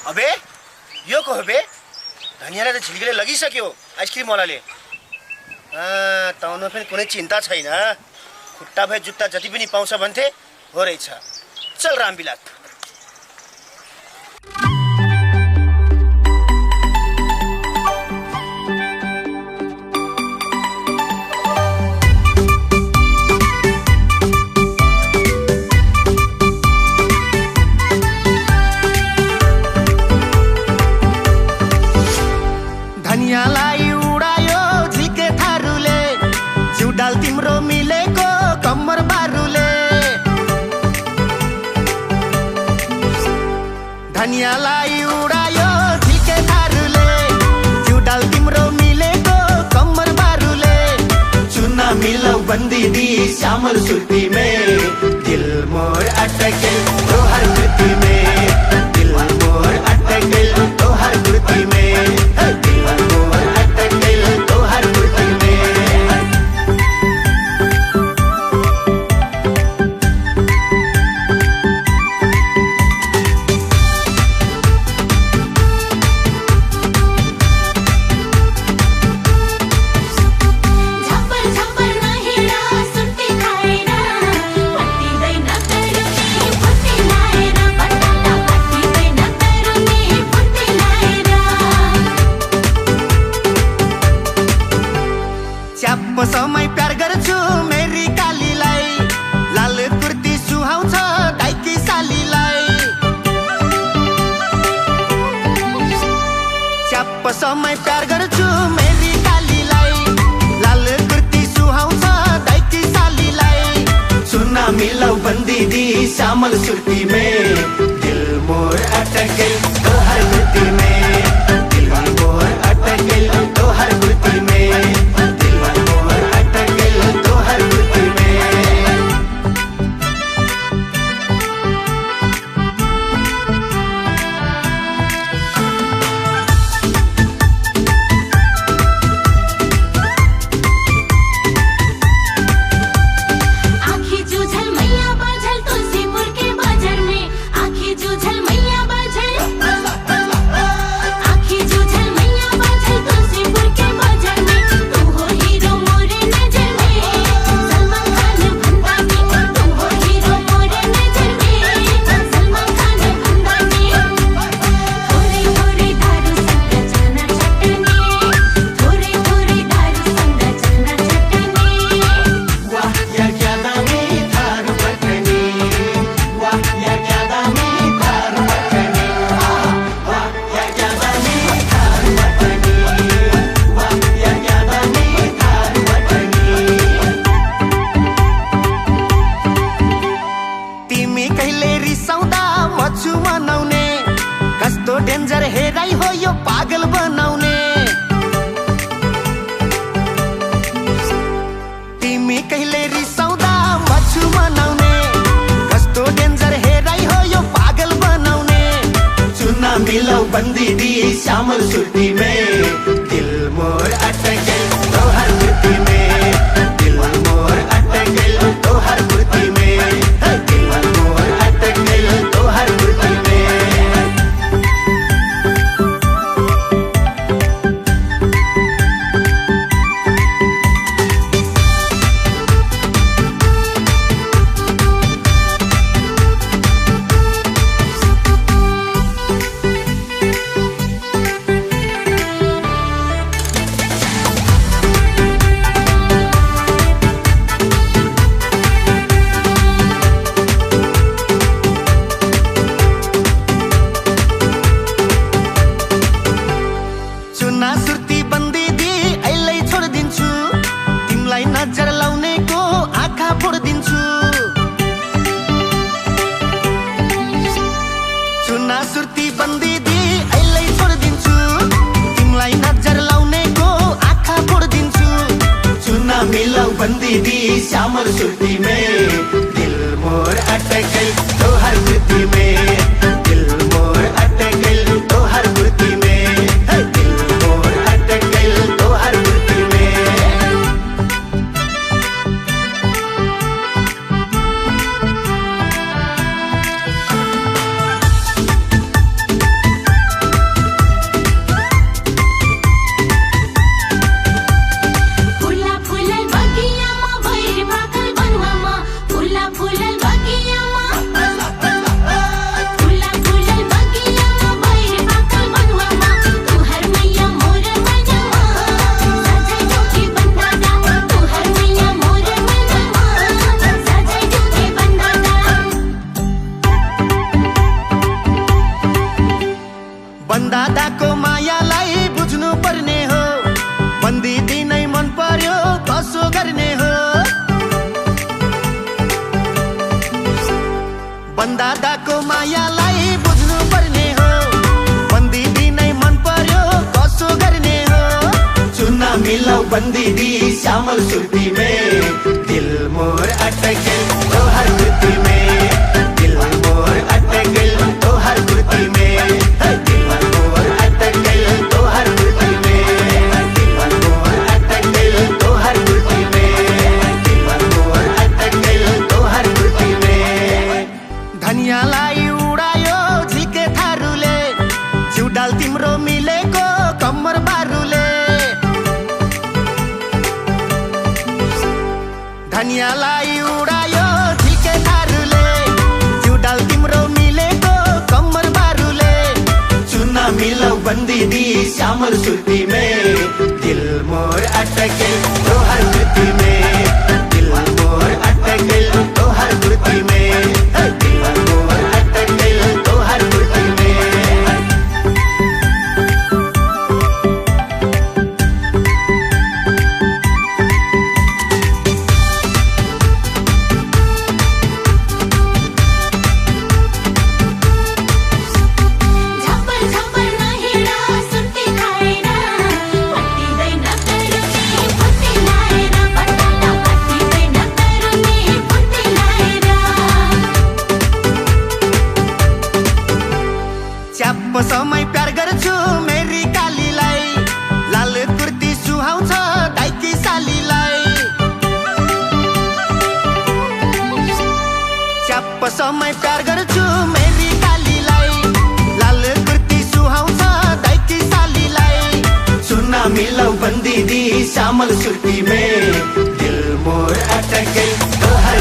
अबे यो को हो बे? धनियालाई त झिल्केले लगिसक्यो आइसक्रिम वालाले। ताउन पनि कुनै चिन्ता छैन। खुट्टा भए जुत्ता जति पनि पाउँछ भन्थे हो रहेछ। चल रामबिलास। धनियालाई उडायो झिल्के थारूले, जिउडाल तिम्रो मिलेको कम्मर बारुले। धनियालाई उडायो झिल्के थारूले, जिउडाल तिम्रो मिलेको कम्मर बारुले। चुना मिलाऊ बंदी दी श्यामल सुर्ती में, दिल मोर अटके तो हर कृति में। दिल मोर अटके तो हर कृति में। समय प्यार गर्छु मेरी कालीलाई, लाल कुर्ती सुहाउँछ दाइकी सालीलाई। च्याप्प समय प्यार गर्छु मेरी कालीलाई, लाल कुर्ती सुहाउँछ दाइकी सालीलाई। चुना मिलाऊ बंदी दी श्यामल सुर्ती में, दिल मोर अटके तो हर कुर्ती में। दिल मोर अटके तो हर कुर्ती में। डेन्जर हेराई हो यो पागल बनाउने। तिमी कहिले रिसाउँदा मछु बनाउने, कस्तो डेन्जर हेराई हो यो पागल बनाउने। चुना मिलाऊ बंदी दी श्यामल सुर्ती में, दिल मोर अटके तो हर कुर्ती में। दिल मोर अटके तो हर कुर्ती में। दिल मोर अटके तो हर कुर्ती में। नजर लाउनेको आँखा फोडिदिन्छु। चुना सुर्ती बन्दी दी अहिले छोडिदिन्छु। तिमीलाई नजर लाउनेको आँखा फोडिदिन्छु। चुना मिलाऊ बन्दी दी श्यामल सुर्ती में, दिल मोर अटके तो हर कुर्ती में। दिल मोर अटके तो हर कुर्ती में। दिल मोर अटके तो हर कुर्ती में। बन्दादाको मायालाई बुझ्नु पर्ने हो, बन्दिदी नै मन पर्यो कसो गर्ने हो। चुना मिलाऊ बन्दिदी श्यामल सुर्ती में, दिल मोर अटकेल तोहर कुर्ती में, दिल मोर अटकेल तोहर कुर्ती में, दिल मोर अटकेल तोहर कुर्ती में, दिल मोर अटकेल तोहर कुर्ती में, दिल मोर अटकेल तोहर कुर्ती में। धनियालाई उडायो झिके थारूले, जिउडाल तिम्रो मिलेको कम्मर बारुले। धनियालाई उडायो झिके थारूले, जिउडाल तिम्रो मिलेको कम्मर बारुले। चुना मिलाऊ बन्दिदी श्यामल सुर्ती में, दिल मोर अटकेल तोहर कुर्ती में, दिल मोर अटकेल तोहर कुर्ती में, दिल मोर अटकेल तोहर कुर्ती में। च्याप्प समय प्यार गर्छु मेरी कालीलाई, लाल कुर्ती सुहाउँछ दाइकी सालीलाई। च्याप्प समय प्यार गर्छु मेरी कालीलाई, लाल कुर्ती सुहाउँछ दाइकी सालीलाई। चुना मिलाऊ बन्दिदी श्यामल सुर्ती में, दिल मोर अटकेल तोहर